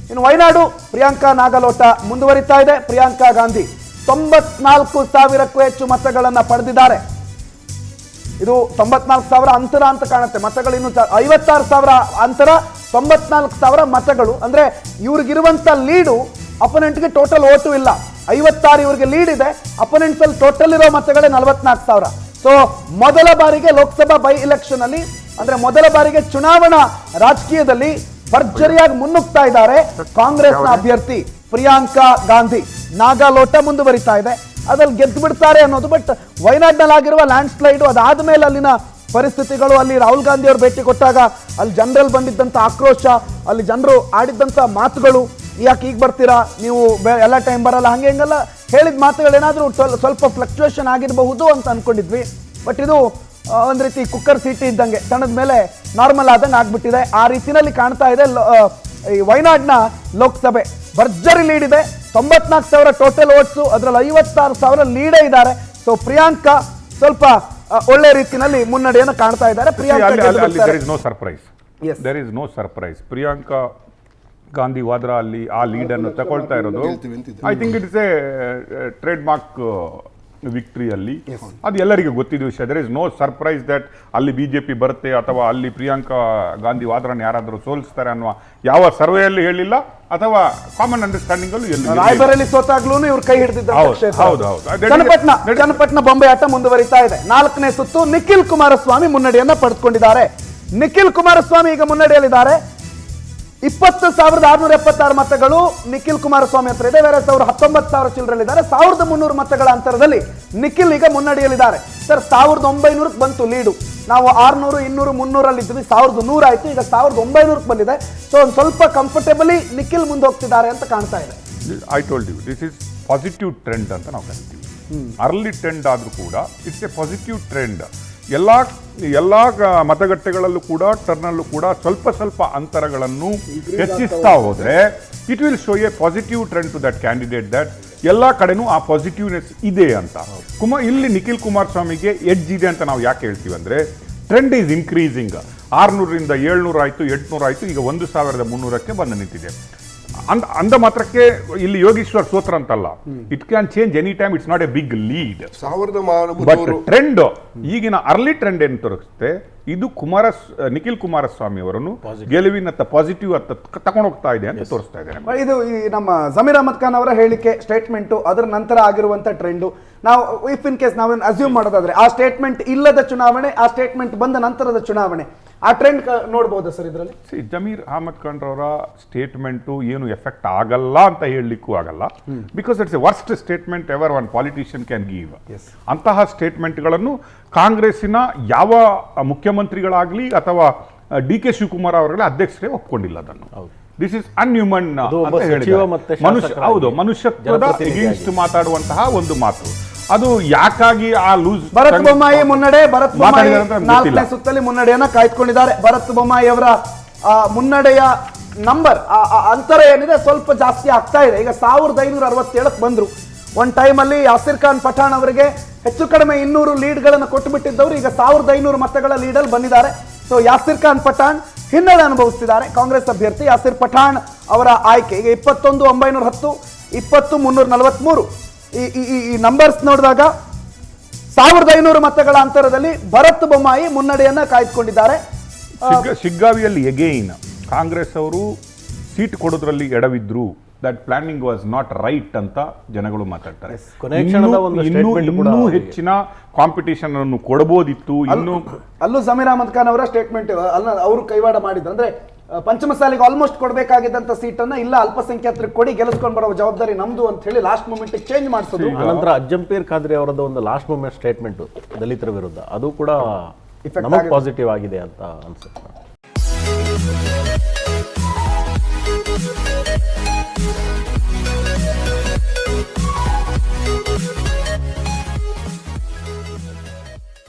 ಇನ್ನು ವಯನಾಡು ಪ್ರಿಯಾಂಕಾ ನಾಗಲೋಟ ಮುಂದುವರಿತಾ ಇದೆ. ಪ್ರಿಯಾಂಕಾ ಗಾಂಧಿ 94,000ಕ್ಕೂ ಹೆಚ್ಚು ಮತಗಳನ್ನು ಪಡೆದಿದ್ದಾರೆ. ಇದು 94,000 ಅಂತರ ಅಂತ ಕಾಣುತ್ತೆ. ಮತಗಳು ಇನ್ನು 56,000 ಅಂತರ, 94,000 ಮತಗಳು. ಅಂದ್ರೆ ಇವ್ರಿಗಿರುವಂತ ಲೀಡು ಅಪೋನೆಂಟ್ಗೆ ಟೋಟಲ್ ಓಟು ಇಲ್ಲ. 56 ಇವರಿಗೆ ಲೀಡ್ ಇದೆ. ಅಪೋನೆಂಟ್ಸ್ ಅಲ್ಲಿ ಟೋಟಲ್ ಇರೋ ಮತಗಳೇ 44,000. ಸೊ ಮೊದಲ ಬಾರಿಗೆ ಲೋಕಸಭಾ ಬೈ ಎಲೆಕ್ಷನ್ ಅಲ್ಲಿ, ಅಂದ್ರೆ ಮೊದಲ ಬಾರಿಗೆ ಚುನಾವಣಾ ರಾಜಕೀಯದಲ್ಲಿ ಭರ್ಜರಿಯಾಗಿ ಮುನ್ನುಗ್ತಾ ಇದ್ದಾರೆ ಕಾಂಗ್ರೆಸ್ನ ಅಭ್ಯರ್ಥಿ ಪ್ರಿಯಾಂಕಾ ಗಾಂಧಿ. ನಾಗಾಲೋಟ ಮುಂದುವರಿತಾ ಇದೆ, ಅದ್ರಲ್ಲಿ ಗೆದ್ದು ಬಿಡ್ತಾರೆ ಅನ್ನೋದು. ಬಟ್ ವಯನಾಡ್ನಲ್ಲಿ ಆಗಿರುವ ಲ್ಯಾಂಡ್ ಸ್ಲೈಡ್, ಅದಾದ್ಮೇಲೆ ಅಲ್ಲಿನ ಪರಿಸ್ಥಿತಿಗಳು, ಅಲ್ಲಿ ರಾಹುಲ್ ಗಾಂಧಿ ಅವರು ಭೇಟಿ ಕೊಟ್ಟಾಗ ಅಲ್ಲಿ ಜನರಲ್ಲಿ ಬಂದಿದ್ದಂಥ ಆಕ್ರೋಶ, ಅಲ್ಲಿ ಜನರು ಆಡಿದ್ದಂಥ ಮಾತುಗಳು, ಯಾಕೆ ಈಗ ಬರ್ತೀರಾ ನೀವು, ಎಲ್ಲ ಟೈಮ್ ಬರಲ್ಲ, ಹಂಗೆ ಹಿಂಗೆಲ್ಲ ಹೇಳಿದ ಮಾತುಗಳೇನಾದರೂ ಸ್ವಲ್ಪ ಫ್ಲಕ್ಚುಯೇಷನ್ ಆಗಿರಬಹುದು ಅಂತ ಅನ್ಕೊಂಡಿದ್ವಿ. ಬಟ್ ಇದು ಒಂದು ರೀತಿ ಕುಕ್ಕರ್ ಸೀಟಿ ಇದ್ದಂಗೆ ತಣ್ಣದ ಮೇಲೆ ನಾರ್ಮಲ್ ಆದಂಗೆ ಆಗ್ಬಿಟ್ಟಿದೆ. ಆ ರೀತಿಯಲ್ಲಿ ಕಾಣ್ತಾ ಇದೆ ಈ ವಯನಾಡ್ನ ಲೋಕಸಭೆ. ಭರ್ಜರಿ ಲೀಡ್ ಇದೆ, 94,000 ಟೋಟಲ್ ಓಟ್ಸು, ಅದರಲ್ಲಿ 56,000 ಲೀಡೇ ಇದ್ದಾರೆ. ಸೊ ಪ್ರಿಯಾಂಕಾ ಸ್ವಲ್ಪ ಒಳ್ಳೆ ರೀತಿಯಲ್ಲಿ ಮುನ್ನಡೆಯನ್ನು ಕಾಣ್ತಾ ಇದ್ದಾರೆ. ಪ್ರಿಯಾಂಕಾ ಗಾಂಧಿ ವಾದ್ರಾ ಅಲ್ಲಿ ಆ ಲೀಡ್ ಅನ್ನು ತಗೊಳ್ತಾ ಇರೋದು I think it is a trademark victory ಅಲ್ಲಿ. ಅದು ಎಲ್ಲರಿಗೂ ಗೊತ್ತಿದ್ದ ವಿಷಯ. There is no surprise that ಅಲ್ಲಿ ಬಿಜೆಪಿ ಬರುತ್ತೆ ಅಥವಾ ಅಲ್ಲಿ ಪ್ರಿಯಾಂಕಾ ಗಾಂಧಿ ವಾದ್ರಾನ ಯಾರಾದರೂ ಸೋಲಿಸ್ತಾರೆ ಅನ್ನುವ ಯಾವ ಸರ್ವೆಯಲ್ಲಿ ಹೇಳಿಲ್ಲ ಅಥವಾ ಕಾಮನ್ ಅಂಡರ್ಸ್ಟ್ಯಾಂಡಿಂಗ್ ಅಲ್ಲಿ ರಾಯಬರೇಲಿ ಸೋತಾಗ್ಲೂ ಇವ್ರು ಕೈ ಹಿಡಿದಿದ್ದಾರೆ. ಚನ್ನಪಟ್ಟಣ ಬೊಂಬೆ ಆಟ ಮುಂದುವರಿತಾ ಇದೆ. 4ನೇ ಸುತ್ತು ನಿಖಿಲ್ ಕುಮಾರಸ್ವಾಮಿ ಮುನ್ನಡೆಯನ್ನ ಪಡೆದುಕೊಂಡಿದ್ದಾರೆ. ನಿಖಿಲ್ ಕುಮಾರಸ್ವಾಮಿ ಈಗ ಮುನ್ನಡೆಯಲ್ಲಿದ್ದಾರೆ. 20,676 ಮತಗಳು ನಿಖಿಲ್ ಕುಮಾರಸ್ವಾಮಿ ಹತ್ರ ಇದೆ. ಬೇರೆ 19,000 ಚಿಲ್ಲರಲ್ಲಿದ್ದಾರೆ. 1,300 ಮತಗಳ ಅಂತರದಲ್ಲಿ ನಿಖಿಲ್ ಈಗ ಮುನ್ನಡೆಯಲ್ಲಿದ್ದಾರೆ. ಸರ್, 1,900ಕ್ಕೆ ಬಂತು ಲೀಡು. ನಾವು 600, 200, 300 ಇದ್ವಿ. 1,100 ಆಯ್ತು, ಈಗ 1,900ಕ್ಕೆ ಬಂದಿದೆ. ಸೊ ಒಂದು ಸ್ವಲ್ಪ ಕಂಫರ್ಟೇಬಲಿ ನಿಖಿಲ್ ಮುಂದೆ ಹೋಗ್ತಿದ್ದಾರೆ ಅಂತ ಕಾಣ್ತಾ ಇದೆ. I told you this is positive trend ಅಂತ ನಾವು ಕರಿತೀವಿ. ಅರ್ಲಿ ಟ್ರೆಂಡ್ ಆದ್ರೂ ಕೂಡ ಇಟ್ಸ್ ಎ ಪಾಸಿಟಿವ್ ಟ್ರೆಂಡ್. ಎಲ್ಲ ಮತಗಟ್ಟೆಗಳಲ್ಲೂ ಕೂಡ ಟರ್ನಲ್ಲೂ ಕೂಡ ಸ್ವಲ್ಪ ಅಂತರಗಳನ್ನು ಹೆಚ್ಚಿಸ್ತಾ ಹೋದ್ರೆ it will show a positive trend to that candidate, that ಎಲ್ಲ ಕಡೆನೂ ಆ ಪಾಸಿಟಿವ್ನೆಸ್ ಇದೆ ಅಂತ. ಇಲ್ಲಿ ನಿಖಿಲ್ ಕುಮಾರಸ್ವಾಮಿಗೆ ಎಡ್ಜ್ ಇದೆ ಅಂತ ನಾವು ಯಾಕೆ ಹೇಳ್ತೀವಿ ಅಂದ್ರೆ, ಟ್ರೆಂಡ್ ಈಸ್ ಇನ್ಕ್ರೀಸಿಂಗ್. 600ರಿಂದ 700 ಆಯ್ತು, 800 ಆಯ್ತು, ಈಗ 1,300ಕ್ಕೆ ಬಂದು ನಿಂತಿದೆ. ಅಂದ ಮಾತ್ರಕ್ಕೆ ಇಲ್ಲಿ ಯೋಗೇಶ್ವರ್ ಸೋತ್ರ ಅಂತಲ್ಲ. It can change any time. It's not a big lead. But trend, ಈಗಿನ ಅರ್ಲಿ ಟ್ರೆಂಡ್ ಏನು ತೋರಿಸುತ್ತೆ, ಇದು ನಿಖಿಲ್ ಕುಮಾರಸ್ವಾಮಿ ಅವರನ್ನು ಗೆಲುವಿನತ್ತ ಪಾಸಿಟಿವ್ ಅತ್ತ ತಗೊಂಡು ಹೋಗ್ತಾ ಇದೆ ಅಂತ ತೋರಿಸ್ತಾ ಇದ್ದಾರೆ. ಇದು ನಮ್ಮ ಜಮೀರ್ ಅಹಮದ್ ಖಾನ್ ಅವರ ಹೇಳಿಕೆ, ಸ್ಟೇಟ್ಮೆಂಟ್, ಅದರ ನಂತರ ಆಗಿರುವಂತ ಟ್ರೆಂಡ್. ನಾವು ಇಫ್ ಇನ್ ಕೇಸ್ ನಾವೇನು ಅಸ್ಯೂಮ್ ಮಾಡೋದಾದ್ರೆ, ಆ ಸ್ಟೇಟ್ಮೆಂಟ್ ಇಲ್ಲದ ಚುನಾವಣೆ, ಆ ಸ್ಟೇಟ್ಮೆಂಟ್ ಬಂದ ನಂತರದ ಚುನಾವಣೆ, ಆ ಟ್ರೆಂಡ್ ನೋಡಬಹುದು ಸರ್ ಇದರಲ್ಲಿ. ಜಮೀರ್ ಅಹಮದ್ ಖಾನ್ ಅವರ ಸ್ಟೇಟ್ಮೆಂಟ್ ಏನು ಎಫೆಕ್ಟ್ ಆಗಲ್ಲ ಅಂತ ಹೇಳಲಿಕ್ಕೂ ಆಗಲ್ಲ. Because it's A worst statement ever one politician can give. ಅಂತಹ ಸ್ಟೇಟ್ಮೆಂಟ್ಗಳನ್ನು ಕಾಂಗ್ರೆಸ್ಸಿನ ಯಾವ ಮುಖ್ಯಮಂತ್ರಿಗಳಾಗ್ಲಿ ಅಥವಾ ಡಿ ಕೆ ಶಿವಕುಮಾರ್ ಅವರ ಅಧ್ಯಕ್ಷರೇ ಒಪ್ಕೊಂಡಿಲ್ಲ ಅದನ್ನು. ದಿಸ್ ಇಸ್ ಅನ್ಹ್ಯೂಮನ್ ಅಂತ ಹೇಳಿದ್ದಾರೆ. ಮನುಷ್ಯತ್ವದ ಎಗೇನ್ಸ್ಟ್ ಮಾತಾಡುವಂತಹ ಒಂದು ಮಾತು. ಅದು ಯಾಕಾಗಿ ಆ ಲೂಸ್. ಭರತ್ ಬೊಮ್ಮಾಯಿ ಮುನ್ನಡೆ. ಭರತ್ ಬೊಮ್ಮಾಯಿ 4ನೇ ಸುತ್ತಲ್ಲಿ ಮುನ್ನಡೆಯನ್ನ ಕಾಯ್ದುಕೊಂಡಿದ್ದಾರೆ. ಭರತ್ ಬೊಮ್ಮಾಯಿ ಅವರ ಮುನ್ನಡೆಯ ನಂಬರ್, ಅಂತರ ಏನಿದೆ ಸ್ವಲ್ಪ ಜಾಸ್ತಿ ಆಗ್ತಾ ಇದೆ. ಈಗ 1,567ಕ್ಕೆ ಬಂದ್ರು. ಒಂದು ಟೈಮಲ್ಲಿ ಯಾಸಿರ್ ಖಾನ್ ಪಠಾಣ್ ಅವರಿಗೆ ಹೆಚ್ಚು ಕಡಿಮೆ 200 ಲೀಡ್ಗಳನ್ನು ಕೊಟ್ಟು ಬಿಟ್ಟಿದ್ದವರು ಈಗ 1,500 ಮತಗಳ ಲೀಡಲ್ಲಿ ಬಂದಿದ್ದಾರೆ. ಸೊ ಯಾಸಿರ್ ಖಾನ್ ಪಠಾಣ್ ಹಿನ್ನಡೆ ಅನುಭವಿಸ್ತಿದ್ದಾರೆ. ಕಾಂಗ್ರೆಸ್ ಅಭ್ಯರ್ಥಿ ಯಾಸಿರ್ ಪಠಾಣ್ ಅವರ ಆಯ್ಕೆ ಈಗ 21,910, 20,343 ಈ ನಂಬರ್ಸ್ ನೋಡಿದಾಗ 1,500 ಮತಗಳ ಅಂತರದಲ್ಲಿ ಭರತ್ ಬೊಮ್ಮಾಯಿ ಮುನ್ನಡೆಯನ್ನ ಕಾಯ್ದುಕೊಂಡಿದ್ದಾರೆ. ಶಿಗ್ಗಾವಿಯಲ್ಲಿ ಎಗೈನ್ ಕಾಂಗ್ರೆಸ್ ಅವರು ಸೀಟ್ ಕೊಡೋದ್ರಲ್ಲಿ ಎಡವಿದ್ರು. That planning was not right ಅಂತ ಜನಗಳು ಮಾತಾಡ್ತಾರೆ. ಇನ್ನೂ ಹೆಚ್ಚಿನ ಕಾಂಪಿಟೇಷನ್ ಅನ್ನು ಕೊಡಬಹುದಿತ್ತು. ಅಲ್ಲೂ ಜಮೀರ್ ಅಹಮದ್ ಖಾನ್ ಅವರ ಸ್ಟೇಟ್ಮೆಂಟ್ ಅವರು ಕೈವಾಡ ಮಾಡಿದ್ರು. ಅಂದ್ರೆ ಪಂಚಮಸಾಲಿಗೆ ಆಲ್ಮೋಸ್ಟ್ ಕೊಡಬೇಕಾಗಿದ್ದಂತ ಸೀಟನ್ನ ಇಲ್ಲ ಅಲ್ಪಸಂಖ್ಯಾತರಿಗೆ ಕೊಡಿ, ಗೆಲ್ಲಿಸ್ಕೊಂಡು ಬರೋ ಜವಾಬ್ದಾರಿ ನಮ್ದು ಅಂತ ಹೇಳಿ ಲಾಸ್ಟ್ ಮೂಮೆಂಟ್ ಚೇಂಜ್ ಮಾಡಿಸೋದು. ನಂತರ ಅಜ್ಜಂಪೀರ್ ಖಾದ್ರಿ ಅವರದ್ದು ಒಂದು ಲಾಸ್ಟ್ ಮೂಮೆಂಟ್ ಸ್ಟೇಟ್ಮೆಂಟ್ ದಲಿತರ ವಿರುದ್ಧ, ಅದು ಕೂಡ ಪಾಸಿಟಿವ್ ಆಗಿದೆ ಅಂತ ಅನ್ಸುತ್ತೆ.